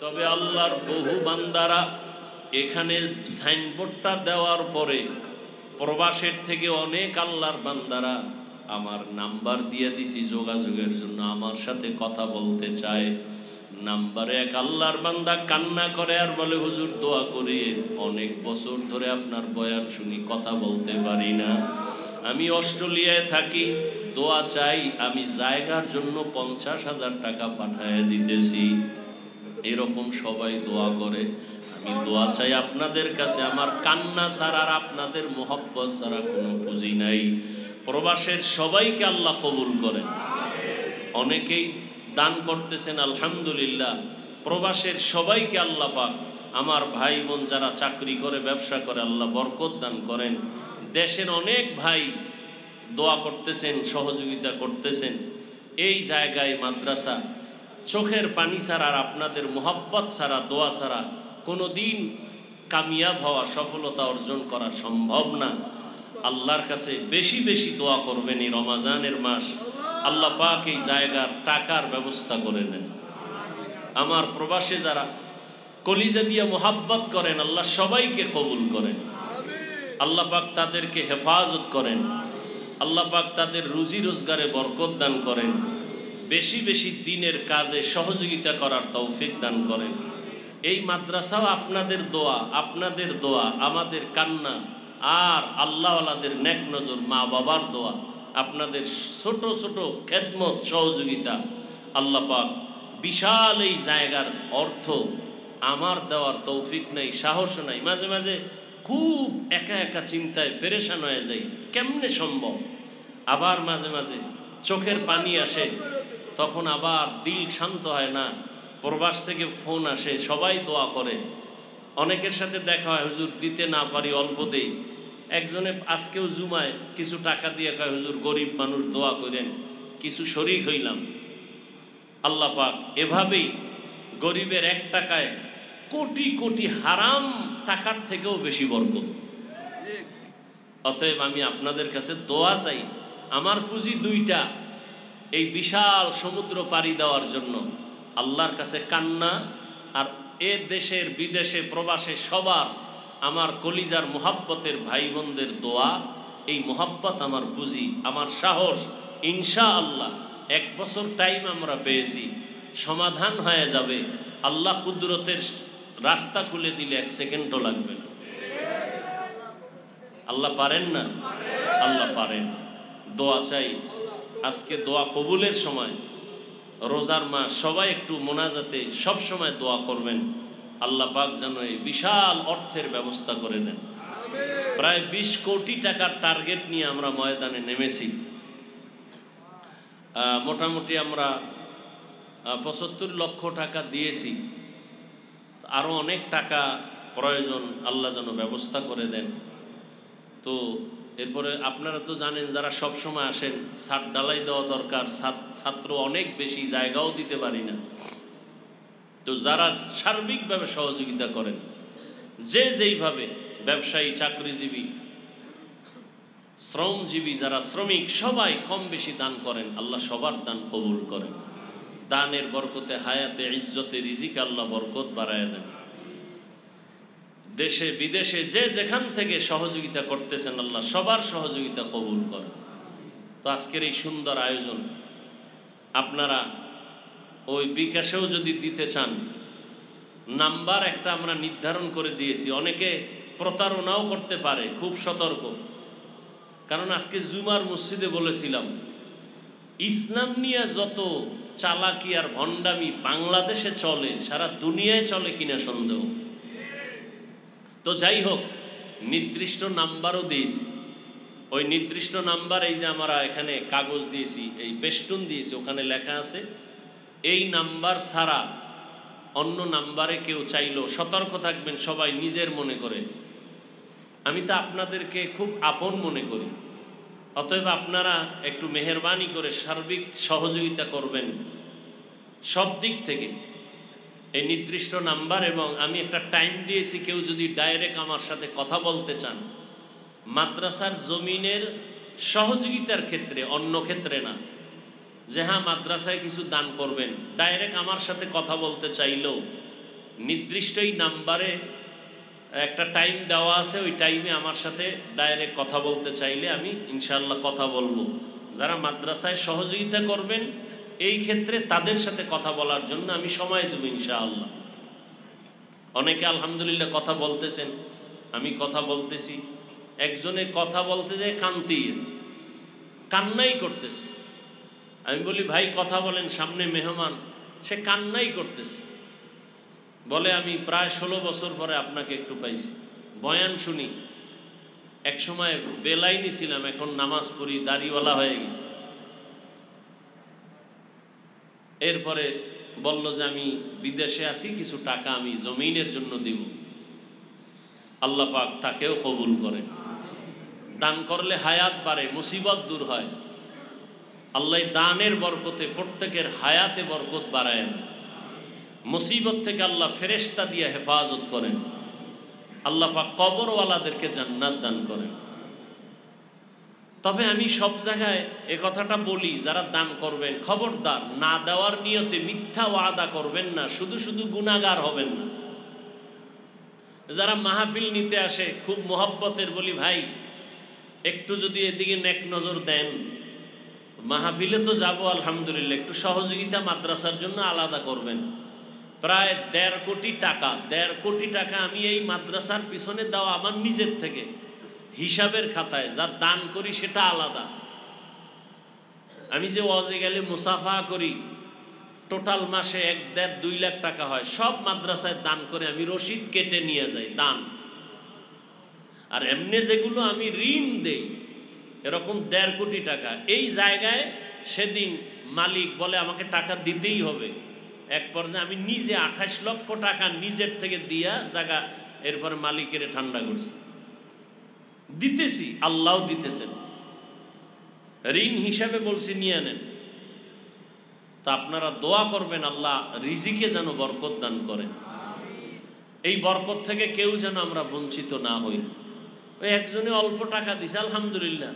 তবে আল্লাহর বহু বান্দারা এখানে সাইনবোর্ডটা দেওয়ার পরে প্রবাসের থেকে অনেক আল্লাহর বান্দারা আমার নাম্বার দিয়ে দিছি যোগাযোগের জন্য, আমার সাথে কথা বলতে চায়। নাম্বারে এক আল্লাহর বান্দা কান্না করে আর বলে, হুজুর দোয়া করি, অনেক বছর ধরে আপনার বয়ান শুনি, কথা বলতে পারি না। আমি অস্ট্রেলিয়ায় থাকি, দোয়া চাই, আমি জায়গার জন্য 50,000 টাকা পাঠায় দিতেছি। এরকম সবাই দোয়া করে। আমি দোয়া চাই আপনাদের কাছে, আমার কান্না ছাড়া আর আপনাদের মোহব্বত ছাড়া কোনো পুঁজি নাই। প্রবাসের সবাইকে আল্লাহ কবুল করেন। অনেকেই দান করতেছেন, আলহামদুলিল্লাহ। প্রবাসের সবাইকে আল্লাহ পাক, আমার ভাই বোন যারা চাকরি করে, ব্যবসা করে, আল্লাহ বরকত দান করেন। দেশের অনেক ভাই দোয়া করতেছেন, সহযোগিতা করতেছেন। এই জায়গায় মাদ্রাসা চোখের পানি ছাড়া আর আপনাদের মোহাব্বত ছাড়া, দোয়া ছাড়া কোনো দিন কামিয়াব হওয়া, সফলতা অর্জন করা সম্ভব না। আল্লাহর কাছে বেশি বেশি দোয়া করবেন। এই রমাজানের মাস আল্লাহ পাক এই জায়গার টাকার ব্যবস্থা করে দেন। আমার প্রবাসে যারা কলিজা দিয়ে মোহাব্বত করেন, আল্লাহ সবাইকে কবুল করেন। আল্লাহ পাক তাদেরকে হেফাজত করেন। আল্লাহ পাক তাদের রুজি রোজগারে বরকত দান করেন। বেশি বেশি দিনের কাজে সহযোগিতা করার তৌফিক দান করেন। এই মাদ্রাসাও আপনাদের দোয়া, আপনাদের দোয়া, আমাদের কান্না আর আল্লাহওয়ালাদের নেক নজর, মা বাবার দোয়া, আপনাদের ছোট ছোট খেদমত, সহযোগিতা, আল্লাহ পাক বিশাল এই জায়গার অর্থ আমার দেওয়ার তৌফিক নাই, সাহস নাই। মাঝে মাঝে খুব একা একা চিন্তায় পেরেশান হয়ে যাই, কেমনে সম্ভব। আবার মাঝে মাঝে চোখের পানি আসে, তখন আবার দিল শান্ত হয় না। প্রবাস থেকে ফোন আসে, সবাই দোয়া করে। অনেকের সাথে দেখা হয়, হুজুর দিতে না পারি, অল্প দেই। একজনে আজকেও জুমায় কিছু টাকা দিয়ে কয়, হুজুর গরিব মানুষ দোয়া করেন, কিছু শরীক হইলাম। আল্লাহ পাক এভাবেই গরিবের এক টাকায় কোটি কোটি হারাম টাকার থেকেও বেশি বরকত। অতএব আমি আপনাদের কাছে দোয়া চাই। আমার পুঁজি দুইটা, এই বিশাল সমুদ্র পাড়ি দেওয়ার জন্য আল্লাহর কাছে কান্না, আর এ দেশের বিদেশে প্রবাসে সবার আমার কলিজার মোহাব্বতের ভাই বোনদের দোয়া। এই মোহাব্বত আমার পুঁজি, আমার সাহস। ইনশাআল্লাহ 1 বছর টাইম আমরা পেয়েছি, সমাধান হয়ে যাবে। আল্লাহ কুদরতের রাস্তা খুলে দিলে 1 সেকেন্ডও লাগবে না। আল্লাহ পারেন না? আল্লাহ পারেন। দোয়া চাই। আজকে দোয়া কবুলের সময়, রোজার মাস, সবাই একটু মোনাজাতে সব সময় দোয়া করবেন। আল্লাহ পাক যেন এই বিশাল অর্থের ব্যবস্থা করে দেন। প্রায় 20 কোটি টাকার টার্গেট নিয়ে আমরা ময়দানে নেমেছি। মোটামুটি আমরা 75 লক্ষ টাকা দিয়েছি। আরো অনেক টাকা প্রয়োজন, আল্লাহ যেন ব্যবস্থা করে দেন। তো এরপরে আপনারা তো জানেন, যারা সব সময় আসেন, ছাদ ঢালাই দেওয়া দরকার। ছাত্র অনেক বেশি, জায়গাও দিতে পারি না। তো যারা সার্বিকভাবে সহযোগিতা করেন, যে যেইভাবে, ব্যবসায়ী, চাকরিজীবী, শ্রমজীবী, যারা শ্রমিক, সবাই কম বেশি দান করেন। আল্লাহ সবার দান কবুল করেন। দানের বরকতে হায়াতে, ইজ্জতে, রিজিকে আল্লাহ বরকত বাড়ায় দেন। দেশে বিদেশে যে যেখান থেকে সহযোগিতা করতেছেন, আল্লাহ সবার সহযোগিতা কবুল করেন। তো আজকের এই সুন্দর আয়োজন, আপনারা ওই বিকাশেও যদি দিতে চান, নাম্বার একটা আমরা নির্ধারণ করে দিয়েছি। অনেকে প্রতারণাও করতে পারে, খুব সতর্ক। কারণ আজকে জুমার মসজিদে বলেছিলাম, ইসলাম নিয়ে যত চালাকি আর ভণ্ডামি বাংলাদেশে চলে, সারা দুনিয়ায় চলে কিনা সন্দেহ। তো যাই হোক, নির্দিষ্ট নাম্বারও দিয়েছি। ওই নির্দিষ্ট নাম্বার, এই যে আমরা এখানে কাগজ দিয়েছি, এই পেস্টুন দিয়েছি, ওখানে লেখা আছে, এই নাম্বার ছাড়া অন্য নাম্বারে কেউ চাইলেও সতর্ক থাকবেন সবাই নিজের মনে করে। আমি তো আপনাদেরকে খুব আপন মনে করি। অতএব আপনারা একটু মেহেরবানি করে সার্বিক সহযোগিতা করবেন সব দিক থেকে। এই নির্দিষ্ট নাম্বার, এবং আমি একটা টাইম দিয়েছি, কেউ যদি ডাইরেক্ট আমার সাথে কথা বলতে চান, মাদ্রাসার জমিনের সহযোগিতার ক্ষেত্রে, অন্য ক্ষেত্রে না, যে হ্যাঁ মাদ্রাসায় কিছু দান করবেন, ডাইরেক্ট আমার সাথে কথা বলতে চাইলেও নির্দিষ্ট এই নাম্বারে একটা টাইম দেওয়া আছে, ওই টাইমে আমার সাথে ডাইরেক্ট কথা বলতে চাইলে আমি ইনশাআল্লাহ কথা বলবো। যারা মাদ্রাসায় সহযোগিতা করবেন এই ক্ষেত্রে তাদের সাথে কথা বলার জন্য আমি সময় দেব ইনশাআল্লাহ। অনেকে আলহামদুলিল্লাহ কথা বলতেছেন, আমি কথা বলতেছি। একজনে কথা বলতে যায় কানতেই আছে, কান্নাই করতেছে। আমি বলি ভাই কথা বলেন, সামনে মেহমান। সে কান্নাই করতেছে, বলে আমি প্রায় 16 বছর পরে আপনাকে একটু পাইছি, বয়ান শুনি। এক সময় বেলাইনি ছিলাম, এখন নামাজ পড়ি, দাড়িওয়ালা হয়ে গেছি। এরপরে বলল যে আমি বিদেশে আছি, কিছু টাকা আমি জমিনের জন্য দিব। আল্লাহ পাক তাকেও কবুল করেন। দান করলে হায়াত বাড়ে, মুসিবত দূর হয়। আল্লাহ দানের বরকতে প্রত্যেকের হায়াতে বরকত বাড়ায়েন। মুসিবত থেকে আল্লাহ ফেরেশতা দিয়ে হেফাজত করেন। আল্লাহ পাক কবরওয়ালাদেরকে জান্নাত দান করেন। তবে আমি সব জায়গায় এ কথাটা বলি, যারা দান করবেন খবরদার না দেওয়ার নিয়তে মিথ্যা ওয়াদা করবেন না, শুধু শুধু গুনাহগার হবেন না। যারা মাহফিল নিতে আসে খুব মোহব্বতের, বলি ভাই একটু যদি এদিকে নেক নজর দেন, মাহফিলে তো যাব আলহামদুলিল্লাহ, একটু সহযোগিতা মাদ্রাসার জন্য আলাদা করবেন। প্রায় 1.5 কোটি টাকা, 1.5 কোটি টাকা আমি এই মাদ্রাসার পিছনে দেওয়া আমার নিজের থেকে, হিসাবের খাতায় যা দান করি সেটা আলাদা। আমি যে ওয়াজে গেলে মুসাফা করি, টোটাল মাসে 1.5-2 লাখ টাকা হয়, সব মাদ্রাসায় দান করে আমি রসিদ কেটে নিয়ে যাই দান। আর এমনি যেগুলো আমি ঋণ দেই এরকম 1.5 কোটি টাকা, এই জায়গায় সেদিন মালিক বলে আমাকে টাকা দিতেই হবে। এক পর্যায়ে আমি নিজে 28 লক্ষ টাকা নিজের থেকে দিয়া জায়গা, এরপরে মালিকের ঠান্ডা করছি, দিতেছি, আল্লাহ দিতেছেন। ঋণ হিসাবে বলছি নিয়ে নেন। তা আপনারা দোয়া করবেন আল্লাহ রিজিকে যেন বরকত দান করেন। এই বরকত থেকে কেউ যেন আমরা বঞ্চিত না হই। ওই একজনে অল্প টাকা দিছে আলহামদুলিল্লাহ,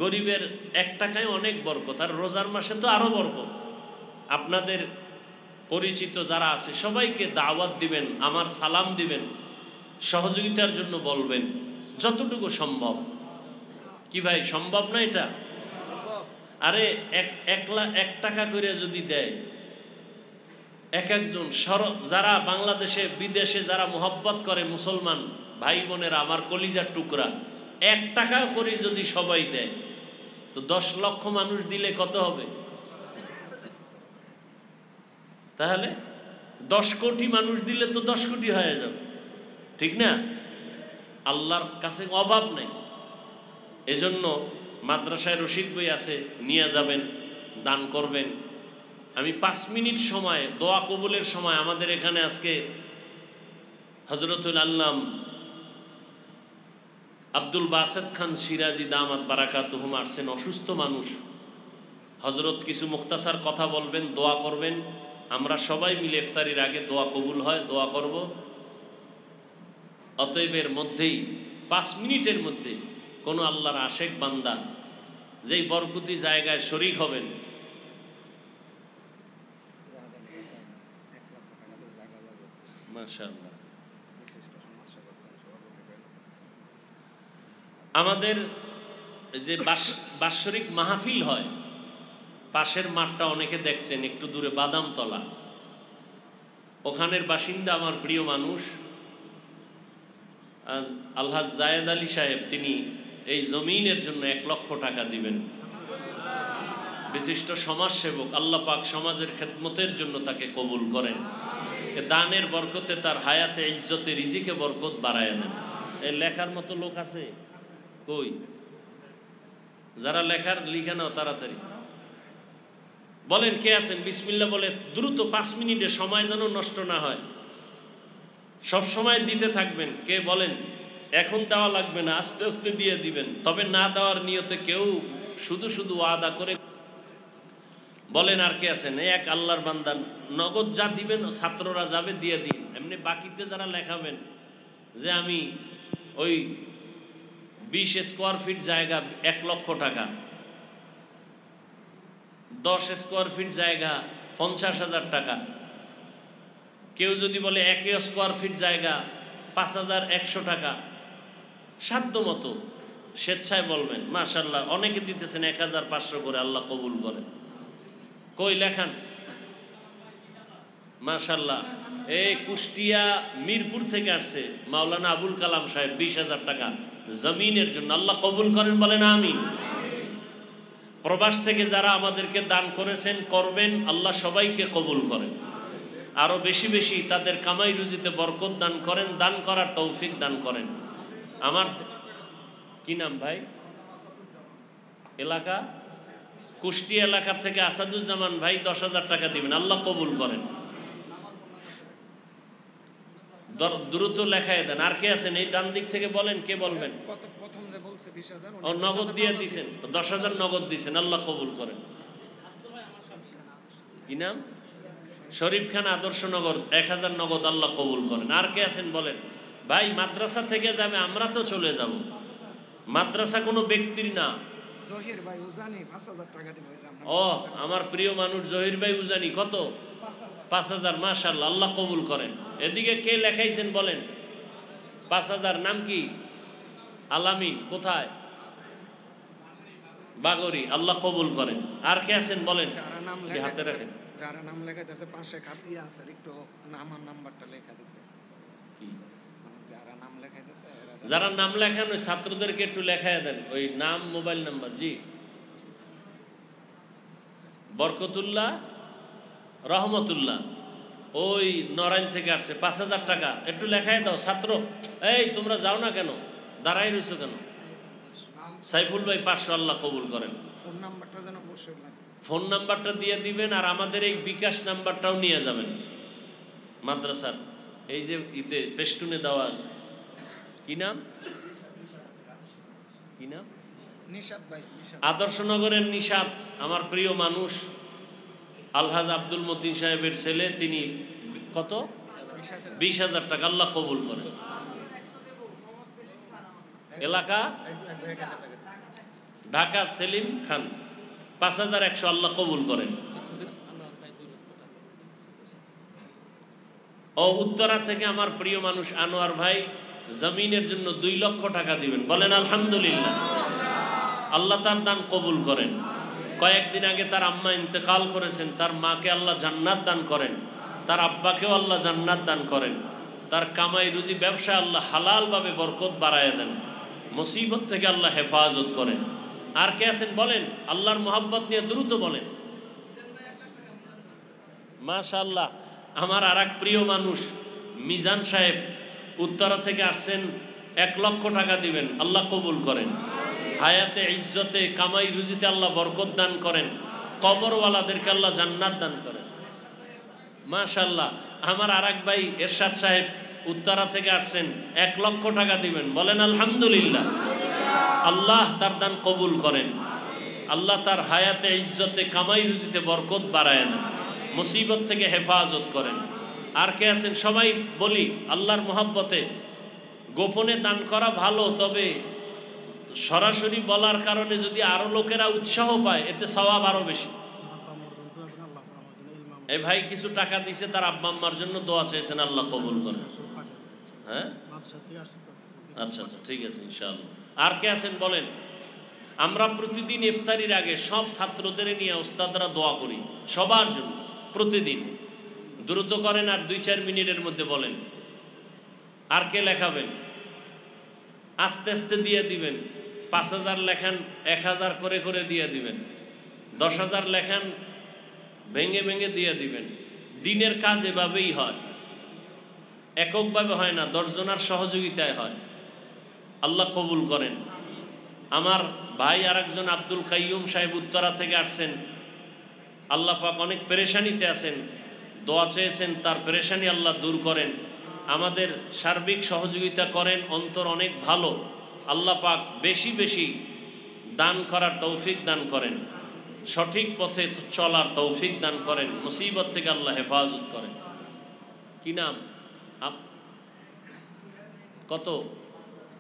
গরিবের 1 টাকায় অনেক বরকত, আর রোজার মাসে তো আরো বরকত। আপনাদের পরিচিত যারা আছে সবাইকে দাওয়াত দিবেন, আমার সালাম দিবেন, সহযোগিতার জন্য বলবেন যতটুকু সম্ভব। কি ভাই সম্ভব না এটা? আরে 1 টাকা করে যদি দেয় এক একজন, যারা বাংলাদেশে বিদেশে যারা মোহব্বত করে মুসলমান ভাই বোনেরা, আমার কলিজার টুকরা, 1 টাকা করে যদি সবাই দেয় তো 10 লক্ষ মানুষ দিলে কত হবে? তাহলে 10 কোটি মানুষ দিলে তো 10 কোটি হয়ে যাবে, ঠিক না? আল্লাহর কাছে অভাব নেই। এজন্য মাদ্রাসায় রশিদ বই আছে, নিয়ে যাবেন, দান করবেন। আমি 5 মিনিট সময় দোয়া কবুলের সময়, আমাদের এখানে আজকে হযরতুল আল্লাম আব্দুল বাসেত খান সিরাজি দামাত বারাকাতুহুম আসছেন, অসুস্থ মানুষ। হযরত কিছু মুখতাসার কথা বলবেন, দোয়া করবেন। আমরা সবাই মিলে ইফতারির আগে দোয়া কবুল হয়, দোয়া করব। অতএব এর মধ্যেই 5 মিনিটের মধ্যে কোনো আল্লাহর আশেক বান্দা যেই বরকতি জায়গায় শরীক হবেন, মাশাআল্লাহ। আমাদের যে বাৎসরিক মাহফিল হয়, পাশের মাঠটা অনেকে দেখছেন, একটু দূরে বাদামতলা, ওখানের বাসিন্দা আমার প্রিয় মানুষ আলহাজ জায়েদ আলী সাহেব, তিনি এই জমিনের জন্য 1 লক্ষ টাকা দিবেন। বিশিষ্ট সমাজসেবক, আল্লাহ পাক সমাজের খেদমতের জন্য তাকে কবুল করেন। দানের বরকতে তার হায়াতে ইজ্জতে রিজিকে বরকত বাড়ায় দেন। এই লেখার মতো লোক আছে কই? যারা লেখার লিখে নাও তাড়াতাড়ি বলেন কে আছেন, বিসমিল্লাহ বলে দ্রুত, 5 মিনিটে সময় যেন নষ্ট না হয়। সব সময় দিতে থাকবেন। কে বলেন? এখন দেওয়া লাগবে না, আস্তে আস্তে দিয়ে দিবেন। তবে না দেওয়ার নিয়তে কেউ শুধু শুধু ওয়াদা করে। বলেন আর কে আছেন? এক আল্লাহর বান্দা, নগদ যা দিবেন ছাত্ররা যাবে দিয়ে দিন। এমনি বাকিতে যারা লেখাবেন যে আমি ওই 20 স্কোয়ার ফিট জায়গা 1 লক্ষ টাকা, 10 স্কোয়ার ফিট জায়গা 50,000 টাকা, কেউ যদি বলে 1 স্কোয়ার ফিট জায়গা 5100 টাকা, সাধ্য মতো স্বেচ্ছায় বলবেন মাশাআল্লাহ, অনেকে দিতেছেন 1500 করে, আল্লাহ কবুল করেন। কই লেখান মাশাআল্লাহ। এই কুষ্টিয়া মিরপুর থেকে আসছে মাওলানা আবুল কালাম সাহেব 20,000 টাকা জমিনের জন্য, আল্লাহ কবুল করেন, বলেন আমিন। প্রবাস থেকে যারা আমাদেরকে দান করেছেন, করবেন, আল্লাহ সবাইকে কবুল করেন, আরো বেশি বেশি তাদের কামাই রুজিতে বরকত দান করেন, দান করার তৌফিক দান করেন। আমার কি নাম ভাই? এলাকা কুষ্টিয়া এলাকা থেকে আসাদুজ্জামান ভাই 10,000 টাকা দিবেন, আল্লাহ কবুল করেন। দ্রুত লেখায় দেন। আর কে আছেন এই ডান দিক থেকে বলেন, কে বলবেন? ও নগদ দিয়ে দিছেন, 10,000 নগদ দিছেন, আল্লাহ কবুল করেন। কি নাম? শরীফ খান আদর্শনগর 1000 নগদ, আল্লাহ কবুল করেন। আর কে আছেন বলেন? ভাই মাদ্রাসা থেকে যাবে, আমরা তো চলে যাব, মাদ্রাসা কোনো ব্যক্তির না। ও আমার প্রিয় মানুষ জহির ভাই উজানি, কত? 5000, মাশাআল্লাহ, আল্লাহ কবুল করেন। এদিকে কে লেখাইছেন বলেন? 5000, নাম কি? আলামিন, কোথায়? বাগরি, আল্লাহ কবুল করেন। আর কে আছেন বলেন? হাতে রাখেন। যারা নাম লেখাইতেছে পাশে কাপিয়া আছে, একটু নাম আর নাম্বারটা লেখা দিতে। কি যারা নাম লেখাইতেছে, যারা নাম লেখান ওই ছাত্রদেরকে একটু লেখায় দেন, ওই নাম, মোবাইল নাম্বার। জি, বরকতুল্লাহ, রহমতুল্লাহ, ওই নড়াইল থেকে আসছে, 5000 টাকা, একটু লেখায় দাও ছাত্র। এই তোমরা যাও না কেন, দাঁড়াই রইছো কেন? সাইফুল ভাই 500, আল্লাহ কবুল করেন। ফোন নাম্বারটা যেন বসে ফোন নাম্বারটা দিয়ে দিবেন, আর আমাদের এই বিকাশ নাম্বারটাও নিয়ে যাবেন মাদ্রাসার, এই যে ইতে পেস্টুনে দেওয়া আছে। কি নাম? কি নাম? নিশাত ভাই। আদর্শনগরের নিশাত, আমার প্রিয় মানুষ, আলহাজ আব্দুল মতিন সাহেবের ছেলে, তিনি কত? 20,000 টাকা, আল্লাহ কবুল করেন। এলাকা ঢাকা সেলিম খান 5100, আল্লাহ কবুল করেন। ও উত্তরা থেকে আমার প্রিয় মানুষ আনোয়ার ভাই জমিনের জন্য 2 লক্ষ টাকা দিবেন, বলেন আলহামদুলিল্লাহ, আল্লাহ তার দান কবুল করেন। কয়েকদিন আগে তার আম্মা ইন্তেকাল করেছেন, তার মাকে আল্লাহ জান্নাত দান করেন, তার আব্বাকেও আল্লাহ জান্নাত দান করেন, তার কামাই রুজি ব্যবসায় আল্লাহ হালাল ভাবে বরকত বাড়ায় দেন, মুসিবত থেকে আল্লাহ হেফাজত করেন। আর কে আছেন বলেন? আল্লাহর মোহাব্বত নিয়ে দ্রুত বলেন মাশাআল্লাহ। আমার আর এক প্রিয় মানুষ মিজান সাহেব উত্তরা থেকে আসছেন, 1 লক্ষ টাকা দিবেন, আল্লাহ কবুল করেন। হায়াতে ইজ্জতে কামাই রুজিতে আল্লাহ বরকত দান করেন, কবরওয়ালাদেরকে আল্লাহ জান্নাত দান করেন মাশাআল্লাহ। আমার আর এক ভাই এরশাদ সাহেব উত্তরা থেকে আসছেন, 1 লক্ষ টাকা দিবেন, বলেন আলহামদুলিল্লাহ, আল্লাহ তার দান কবুল করেন, আল্লাহ তার হায়াতে ইজ্জতে কামাই রুজিতে বরকত বাড়ায় দেন, মুসিবত থেকে হেফাজত করেন। আর কে আছেন? সবাই বলি আল্লাহর মোহাব্বতে গোপনে দান করা ভালো, তবে সরাসরি বলার কারণে যদি আরো লোকেরা উৎসাহ পায়, এতে সওয়াব আরো বেশি। এই ভাই কিছু টাকা দিছে, তার আব্বা আম্মার জন্য দোয়া চেয়েছেন, আল্লাহ কবুল করেন। হ্যাঁ, আচ্ছা আচ্ছা, ঠিক আছে ইনশাআল্লাহ। আর কে আছেন বলেন? আমরা প্রতিদিন ইফতারির আগে সব ছাত্রদের নিয়ে ওস্তাদরা দোয়া করি সবার জন্য, প্রতিদিন। দ্রুত করেন, আর 2-4 মিনিটের মধ্যে বলেন। আর কে লেখাবেন? আস্তে আস্তে দিয়ে দিবেন। 5000 লেখান, 1000 করে করে দিয়ে দিবেন। 10,000 লেখান, ভেঙে ভেঙে দিয়ে দিবেন। দিনের কাজ এভাবেই হয়, এককভাবে হয় না, 10 জনের সহযোগিতায় হয়, আল্লাহ কবুল করেন। আমার ভাই আরেকজন আব্দুল কাইয়ুম সাহেব উত্তরা থেকে আসছেন, আল্লাহ পাক অনেক পেরেশানিতে আছেন, দোয়া চেয়েছেন, তার পেরেশানি আল্লাহ দূর করেন, আমাদের সার্বিক সহযোগিতা করেন, অন্তর অনেক ভালো, আল্লাহ পাক বেশি বেশি দান করার তৌফিক দান করেন, সঠিক পথে চলার তৌফিক দান করেন, মুসিবত থেকে আল্লাহ হেফাজত করেন। কি নাম? কত?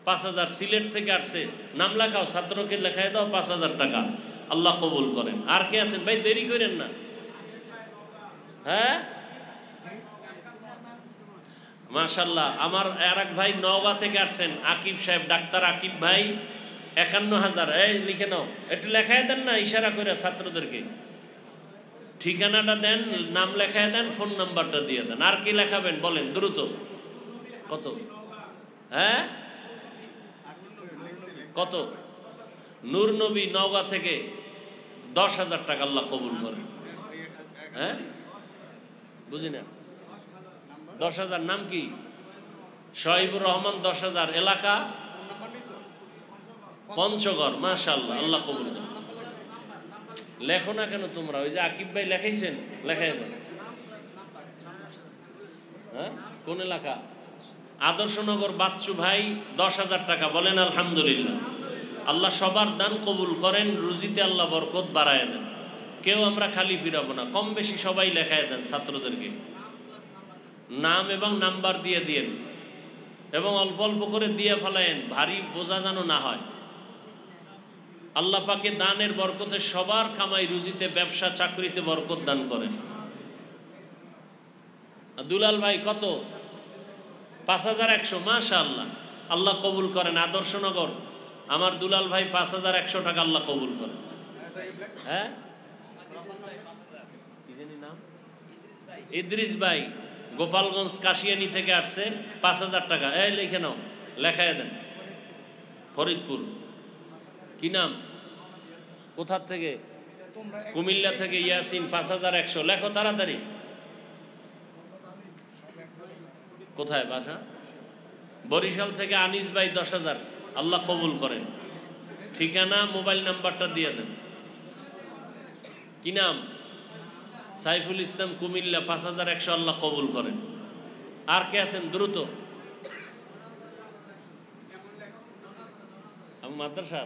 5000, সিলেট থেকে আসছে, নাম লেখাও, ছাত্রকে লেখায় দাও, 5000 টাকা, আল্লাহ কবুল করেন। আর কে আছেন ভাই? দেরি করেন না। হ্যাঁ, মাশাল্লাহ। আমার আর এক ভাই নওগাঁ থেকে আসছেন, আকিব সাহেব, ডাক্তার আকিব ভাই, 51,000। এই লিখে নাও, একটু লেখায় দেন না ইশারা করে ছাত্রদেরকে, ঠিকানাটা দেন, নাম লেখায় দেন, ফোন নাম্বারটা দিয়ে দেন। আর কি লেখাবেন বলেন দ্রুত। কত? হ্যাঁ কত? নূর নবী নওগাঁ থেকে 10,000 টাকা আল্লাহ কবুল করেন। হ্যাঁ বুঝি না। 10,000 নাম কি? শহীবুর রহমান 10,000, এলাকা পঞ্চগড়। মাশাআল্লাহ, আল্লাহ কবুল করেন। লেখো না কেন তোমরা? ওই যে আকিব ভাই লেখাইছেন, লেখাই দেন। হ্যাঁ কোন এলাকা? আদর্শনগর বাচ্চু ভাই 10,000 টাকা, বলেন আলহামদুলিল্লাহ। আল্লাহ সবার দান কবুল করেন, রুজিতে আল্লাহ বরকত বাড়ায় দেন। কেউ আমরা খালি ফিরাবো না, কম বেশি সবাই লেখায় দেন ছাত্রদেরকে, নাম এবং নাম্বার দিয়ে দিয়েন, এবং অল্প অল্প করে দিয়ে ফেলায়েন, ভারী বোঝা যেন না হয়। আল্লাহ পাকে দানের বরকতে সবার কামাই রুজিতে, ব্যবসা চাকরিতে বরকত দান করেন। দুলাল ভাই কত? 5,100। মাশাআল্লাহ, আল্লাহ কবুল করেন। আদর্শনগর আমার দুলাল ভাই 5,100 টাকা, আল্লাহ কবুল করেন। হ্যাঁ কি জানি নাম? ইদ্রিস ভাই গোপালগঞ্জ কাশিয়ানি থেকে আসছে, 5,000 টাকা। এই লিখে নাও, লেখায় দেন। ফরিদপুর। কি নাম? কোথা থেকে? কুমিল্লা থেকে ইয়াসিন 5,100। লেখো তাড়াতাড়ি। কোথায় বাসা? বরিশাল থেকে আনিস ভাই 10,000, আল্লাহ কবুল করেন। ঠিকানা মোবাইল নাম্বারটা দিয়ে দেন। কি নাম? সাইফুল ইসলাম, কুমিল্লা 5,100, আল্লাহ কবুল করেন। আর কে আছেন দ্রুত? মাদ্রাসা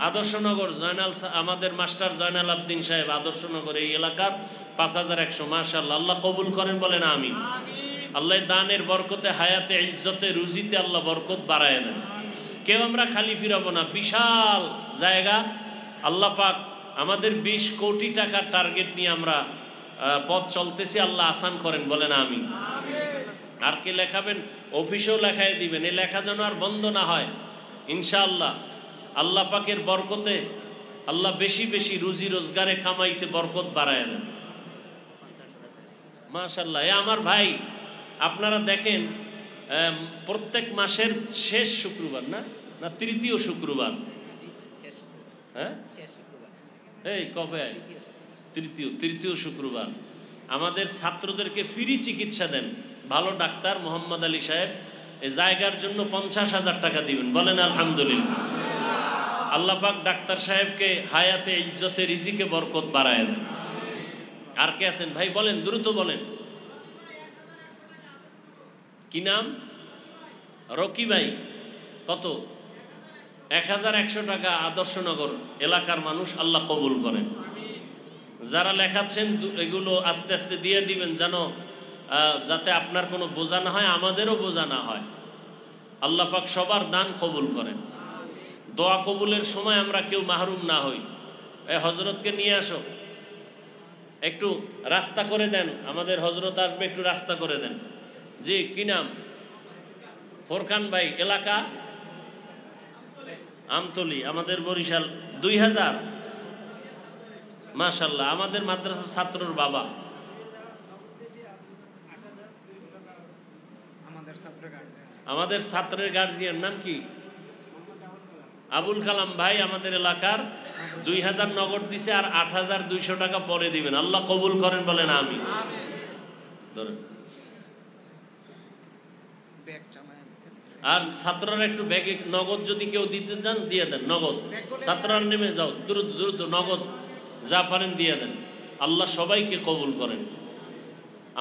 আদর্শনগর জয়নাল, আমাদের মাস্টার জয়নাল আবদিন সাহেব, আদর্শনগর এই এলাকার 5,100। মাশাআল্লাহ, আল্লাহ কবুল করেন, বলেন আমিন। আল্লাহ দানের বরকতে, হায়াতে, ইজ্জতে, রুজিতে আল্লাহ বরকত বাড়ায় দেন। কেউ আমরা খালি ফিরাবো না। বিশাল জায়গা, আল্লাহ পাক আমাদের 20 কোটি টাকার টার্গেট নিয়ে আমরা পথ চলতেছি, আল্লাহ আসান করেন, বলেন আমিন। আর কে লেখাবেন? অফিসেও লেখায় দিবেন, এই লেখা যেন আর বন্ধ না হয় ইনশাআল্লাহ। আল্লাহ পাকের বরকতে আল্লাহ বেশি বেশি রুজি রোজগারে, কামাইতে বরকত বাড়ায় দেন। মাশাআল্লাহ। এ আমার ভাই, আপনারা দেখেন প্রত্যেক মাসের শেষ শুক্রবার, না না তৃতীয় শুক্রবার, হ্যাঁ এই কবে? তৃতীয় শুক্রবার আমাদের ছাত্রদেরকে ফ্রি চিকিৎসা দেন। ভালো ডাক্তার মোহাম্মদ আলী সাহেব, এই জায়গার জন্য 50,000 টাকা দিবেন, বলেন আলহামদুলিল্লাহ। আল্লাহ পাক ডাক্তার সাহেবকে হায়াতে, ইজ্জতে, রিজিকে বরকত বাড়ায় দেন। আর কে আছেন ভাই বলেন, দ্রুত বলেন। কি নাম? রকি ভাই কত? 1,100 টাকা, আদর্শনগর এলাকার মানুষ, আল্লাহ কবুল করেন। যারা লেখাচ্ছেন এগুলো আস্তে আস্তে দিয়ে দিবেন, যেন যাতে আপনার কোনো বোঝা না হয়, আমাদেরও বোঝা না হয়। আল্লাহ পাক সবার দান কবুল করেন। দোয়া কবুলের সময় আমরা কেউ মাহরুম না হই। এই হজরতকে নিয়ে আসো, একটু রাস্তা করে দেন, আমাদের হজরত আসবে, একটু রাস্তা করে দেন। জি, কি নাম? ফোরকান ভাই, এলাকা আমতলি, আমাদের বরিশাল 2,000। মাশাআল্লাহ, আমাদের মাদ্রাসা ছাত্রর বাবা। আমাদের ছাত্রের গার্জিয়ান নাম কি? আবুল কালাম ভাই, আমাদের এলাকার 2,000 নগদ দিছে, আর 8,200 টাকা পরে দিবেন, আল্লাহ কবুল করেন, বলেন আমিন। ধরেন। আর ছাত্ররা একটু ব্যাগে নগদ যদি কেউ দিতে চান দিয়ে দেন, নগদ। ছাত্ররা নেমে যাও, দ্রুত দ্রুত নগদ যা পারেন দিয়ে দেন। আল্লাহ সবাইকে কবুল করেন।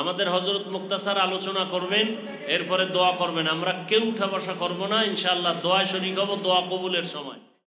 আমাদের হযরত মুক্তাসার আলোচনা করবেন, এরপরে দোয়া করবেন। আমরা কেউ উঠা বসা করব না ইনশাআল্লাহ, দোয়া শরীক হব, দোয়া কবুলের সময়।